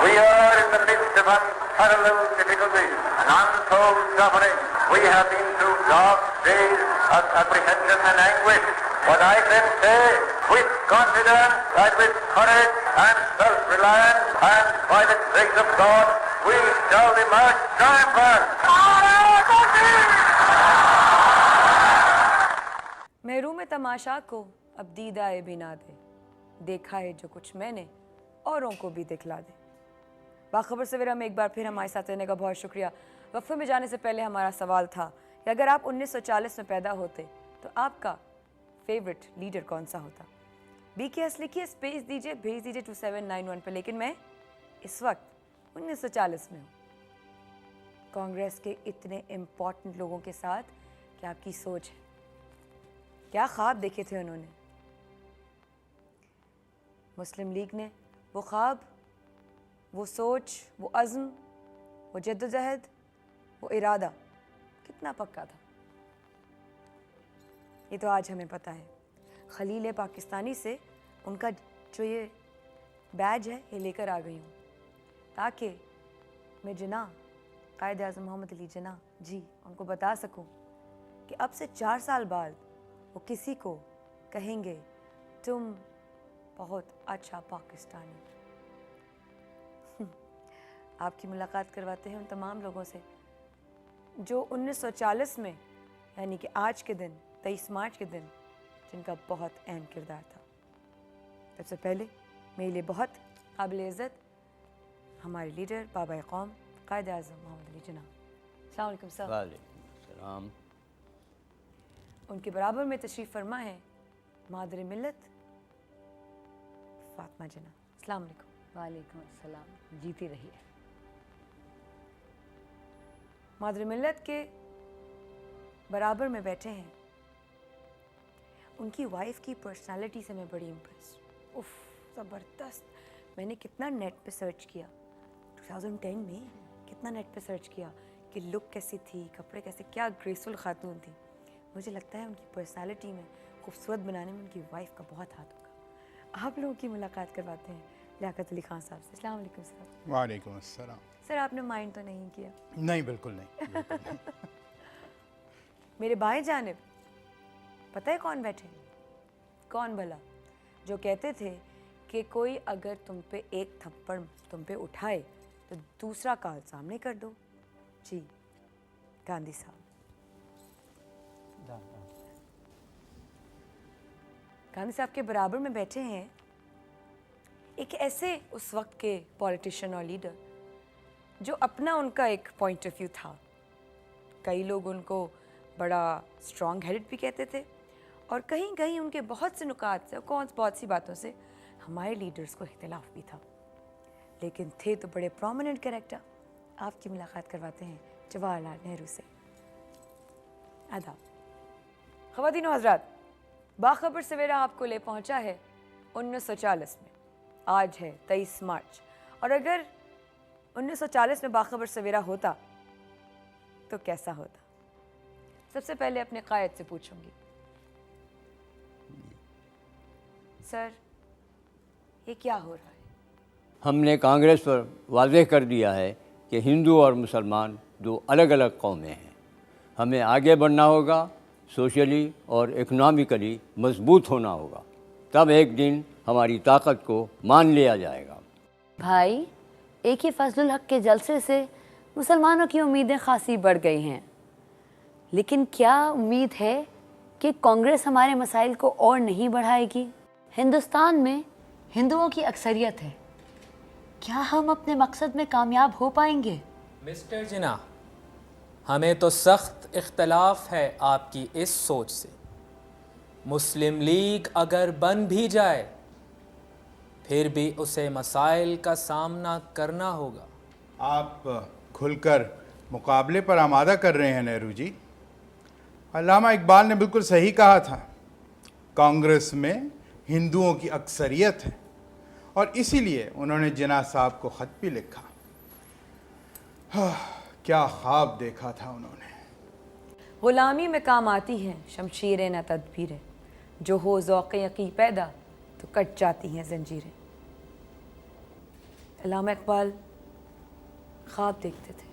We are in the midst of unparalleled difficulties and untold suffering. We have been through dark days of apprehension and anguish. But I can say with confidence that with courage and self-reliance and by the grace of God, we shall emerge triumphant. महरूम तमाशा को अब दीदाए भी ना दे, देखा है जो कुछ मैंने औरों को भी दिखला दे। बाखबर सवेरा में एक बार फिर हमारे साथ रहने का बहुत शुक्रिया। वक्फे में जाने से पहले हमारा सवाल था कि अगर आप 1940 में पैदा होते तो आपका फेवरेट लीडर कौन सा होता। BKS लिखिए, स्पेस दीजिए, भेज दीजिए 2791 पर। लेकिन मैं इस वक्त 1940 में हूँ, कांग्रेस के इतने इम्पॉर्टेंट लोगों के साथ। क्या आपकी सोच है? क्या ख्वाब देखे थे उन्होंने? मुस्लिम लीग ने वो ख्वाब, वो सोच, वो अज़्म, वो जद्दोजहद, वो इरादा कितना पक्का था, ये तो आज हमें पता है। खलील पाकिस्तानी से उनका जो ये बैज है ये लेकर आ गई हूँ, ताकि मैं जिना कायद आज़म मोहम्मद अली जिना जी उनको बता सकूँ कि अब से 4 साल बाद वो किसी को कहेंगे तुम बहुत अच्छा पाकिस्तानी। आपकी मुलाकात करवाते हैं उन तमाम लोगों से जो 1940 में, यानी कि आज के दिन 23 मार्च के दिन, जिनका बहुत अहम किरदार था। सबसे पहले मेरे लिए बहुत काबिल इज़्ज़त हमारे लीडर बाबा कौम कायद आज़म मोहम्मद अली जिन्ना। अस्सलाम वालेकुम सर। वालेकुम अस्सलाम। उनके बराबर में तशरीफ़ फरमा है मादर मिल्लत फातिमा जिन्ना। अस्सलाम वालेकुम। वालेकुम अस्सलाम। जीती रहिए। मादर मिल्लत के बराबर में बैठे हैं, उनकी वाइफ की पर्सनालिटी से मैं बड़ी इम्प्रेस। उफ, ज़बरदस्त। मैंने कितना नेट पे सर्च किया 2010 में, कितना नेट पे सर्च किया कि लुक कैसी थी, कपड़े कैसे, क्या ग्रेसफुल खातून थी। मुझे लगता है उनकी पर्सनालिटी में, खूबसूरत बनाने में उनकी वाइफ का बहुत हाथ होगा। आप लोगों की मुलाकात करवाते हैं लियाकत अली खान साहब से। अस्सलाम वालेकुम सर। वालेकुम अस्सलाम। सर आपने माइंड तो नहीं किया? नहीं, बिल्कुल नहीं, बिल्कुल नहीं। मेरे बाएं जानिब पता है कौन बैठे? कौन भला? जो कहते थे कि कोई अगर तुम पे एक थप्पड़ तुम पे उठाए तो दूसरा काल सामने कर दो। जी, गांधी साहब। गांधी साहब के बराबर में बैठे हैं एक ऐसे उस वक्त के पॉलिटिशियन और लीडर जो अपना उनका एक पॉइंट ऑफ व्यू था। कई लोग उनको बड़ा स्ट्रॉन्ग हेडेड भी कहते थे और कहीं कहीं उनके बहुत से नुकात से, बहुत सी बातों से हमारे लीडर्स को इख्तिलाफ भी था, लेकिन थे तो बड़े प्रोमिनेंट कैरेक्टर। आपकी मुलाकात करवाते हैं जवाहरलाल नेहरू से। आदाब। ख़वातीन व हज़रात, बाखबर सवेरा आपको ले पहुंचा है 1940 में। आज है 23 मार्च, और अगर 1940 में बाखबर सवेरा होता तो कैसा होता? सबसे पहले अपने कायद से पूछूंगी, सर ये क्या हो रहा है? हमने कांग्रेस पर वाज़ेह कर दिया है कि हिंदू और मुसलमान दो अलग अलग कौमें हैं। हमें आगे बढ़ना होगा, सोशली और इकनॉमिकली मजबूत होना होगा, तब एक दिन हमारी ताकत को मान लिया जाएगा। भाई, एक ही फजलुल हक के जलसे से मुसलमानों की उम्मीदें खासी बढ़ गई हैं, लेकिन क्या उम्मीद है कि कांग्रेस हमारे मसाइल को और नहीं बढ़ाएगी? हिंदुस्तान में हिंदुओं की अक्सरियत है, क्या हम अपने मकसद में कामयाब हो पाएंगे? मिस्टर जिन्ना, हमें तो सख्त इख्तलाफ है आपकी इस सोच से। मुस्लिम लीग अगर बन भी जाए फिर भी उसे मसाइल का सामना करना होगा। आप खुलकर मुकाबले पर आमादा कर रहे हैं नेहरू जी। अल्लामा इकबाल ने बिल्कुल सही कहा था, कांग्रेस में हिंदुओं की अक्सरियत है, और इसीलिए उन्होंने जिन्ना साहब को ख़त भी लिखा। क्या ख्वाब देखा था उन्होंने। गुलामी में काम आती हैं शमशीरें न तदबीरें, जो हो ज़ौक़ यक़ी पैदा तो कट जाती हैं जंजीरें। علامہ اقبال خواب دیکھتے تھے.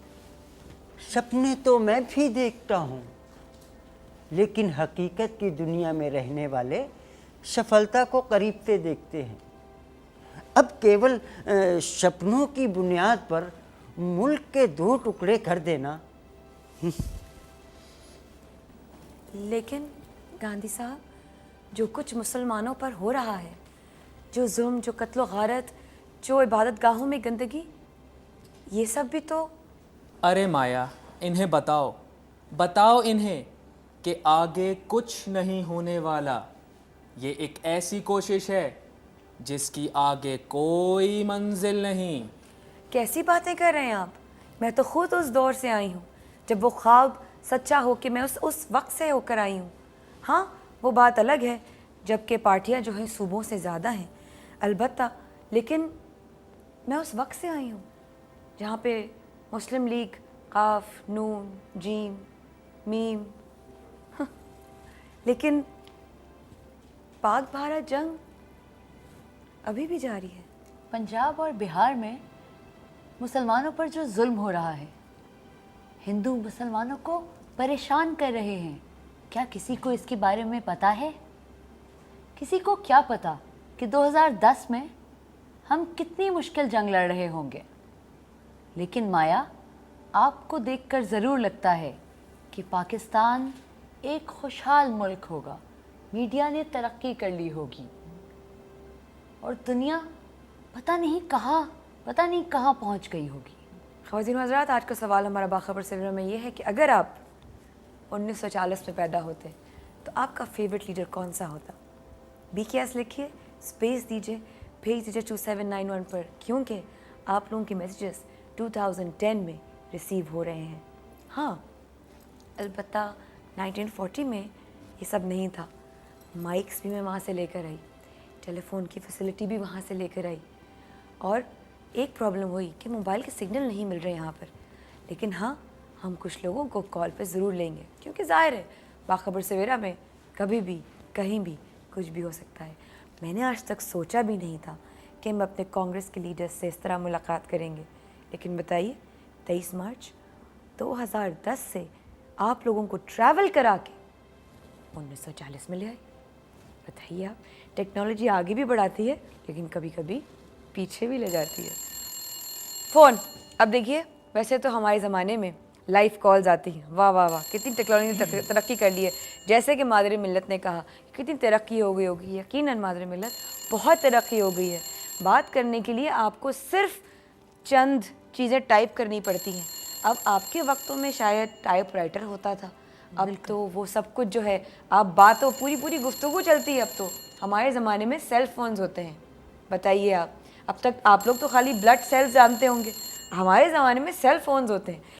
سپنے تو میں بھی دیکھتا ہوں، لیکن حقیقت کی دنیا میں رہنے والے سفلتا کو قریب سے دیکھتے ہیں. اب کیول سپنوں کی بنیاد پر ملک کے 2 ٹکڑے کر دینا. لیکن گاندھی صاحب، جو کچھ مسلمانوں پر ہو رہا ہے، جو ظلم، جو قتل و غارت، جو عبادت گاہوں میں گندگی، یہ سب بھی تو... ارے مایا، انہیں بتاؤ انہیں کہ آگے کچھ نہیں ہونے والا. یہ ایک ایسی کوشش ہے جس کی آگے کوئی منزل نہیں. کیسی باتیں کر رہے ہیں آپ؟ میں تو خود اس دور سے آئی ہوں جب وہ خواب سچا ہو کہ میں اس وقت سے ہو کر آئی ہوں. ہاں، وہ بات الگ ہے جب کہ پارٹیاں جو ہیں صوبوں سے زیادہ ہیں البتہ، لیکن میں اس وقت سے آئی ہوں جہاں پہ مسلم لیگ قاف نون جیم میم لیکن پاک بھارت جنگ ابھی بھی جاری ہے. پنجاب اور بہار میں مسلمانوں پر جو ظلم ہو رہا ہے، ہندو مسلمانوں کو پریشان کر رہے ہیں، کیا کسی کو اس کے بارے میں پتہ ہے؟ کسی کو کیا پتہ کہ 2010 میں ہم کتنی مشکل جنگ لڑ رہے ہوں گے. لیکن مایا، آپ کو دیکھ کر ضرور لگتا ہے کہ پاکستان ایک خوشحال ملک ہوگا، میڈیا نے ترقی کر لی ہوگی، اور دنیا پتہ نہیں کہاں پہنچ گئی ہوگی. خواتین و حضرات، آج کا سوال ہمارا باخبر سویرا میں یہ ہے کہ اگر آپ 1940 میں پیدا ہوتے تو آپ کا فیوریٹ لیڈر کون سا ہوتا؟ BKS لکھیے، اسپیس دیجیے، بھیج دیجیے 2791 پر، کیونکہ آپ لوگوں کے میسیجز 2010 میں ریسیو ہو رہے ہیں. ہاں، البتہ 1940 میں یہ سب نہیں تھا. مائکس بھی میں وہاں سے لے کر آئی، ٹیلی فون کی فیسلٹی بھی وہاں سے لے کر آئی، اور ایک پرابلم ہوئی کہ موبائل کے سگنل نہیں مل رہے یہاں پر. لیکن ہاں، ہم کچھ لوگوں کو کال پہ ضرور لیں گے، کیونکہ ظاہر ہے باخبر سویرا میں کبھی بھی کہیں بھی کچھ بھی ہو سکتا ہے. میں نے آج تک سوچا بھی نہیں تھا کہ ہم اپنے کانگریس کے لیڈر سے اس طرح ملاقات کریں گے. لیکن بتائیے، 23 مارچ 2010 سے آپ لوگوں کو ٹریول کرا کے 1940 میں لے آئے. بتائیے آپ، ٹیکنالوجی آگے بھی بڑھاتی ہے لیکن کبھی کبھی پیچھے بھی لے جاتی ہے. فون، اب دیکھیے، ویسے تو ہمارے زمانے میں لائف کالز آتی ہیں. واہ واہ واہ، کتنی ٹیکنالوجی نے ترقی کر لی ہے. جیسے کہ مادر ملت نے کہا کتنی ترقی ہو گئی ہوگی. یقیناً مادر ملت بہت ترقی ہو گئی ہے. بات کرنے کے لیے آپ کو صرف چند چیزیں ٹائپ کرنی پڑتی ہیں. اب آپ کے وقتوں میں شاید ٹائپ رائٹر ہوتا تھا، اب تو وہ سب کچھ جو ہے، آپ باتوں پوری گفتگو چلتی ہے. اب تو ہمارے زمانے میں سیل فونز ہوتے ہیں. بتائیے آپ، اب تک آپ لوگ تو خالی بلڈ سیلز جانتے ہوں گے، ہمارے زمانے میں سیل فونز ہوتے ہیں.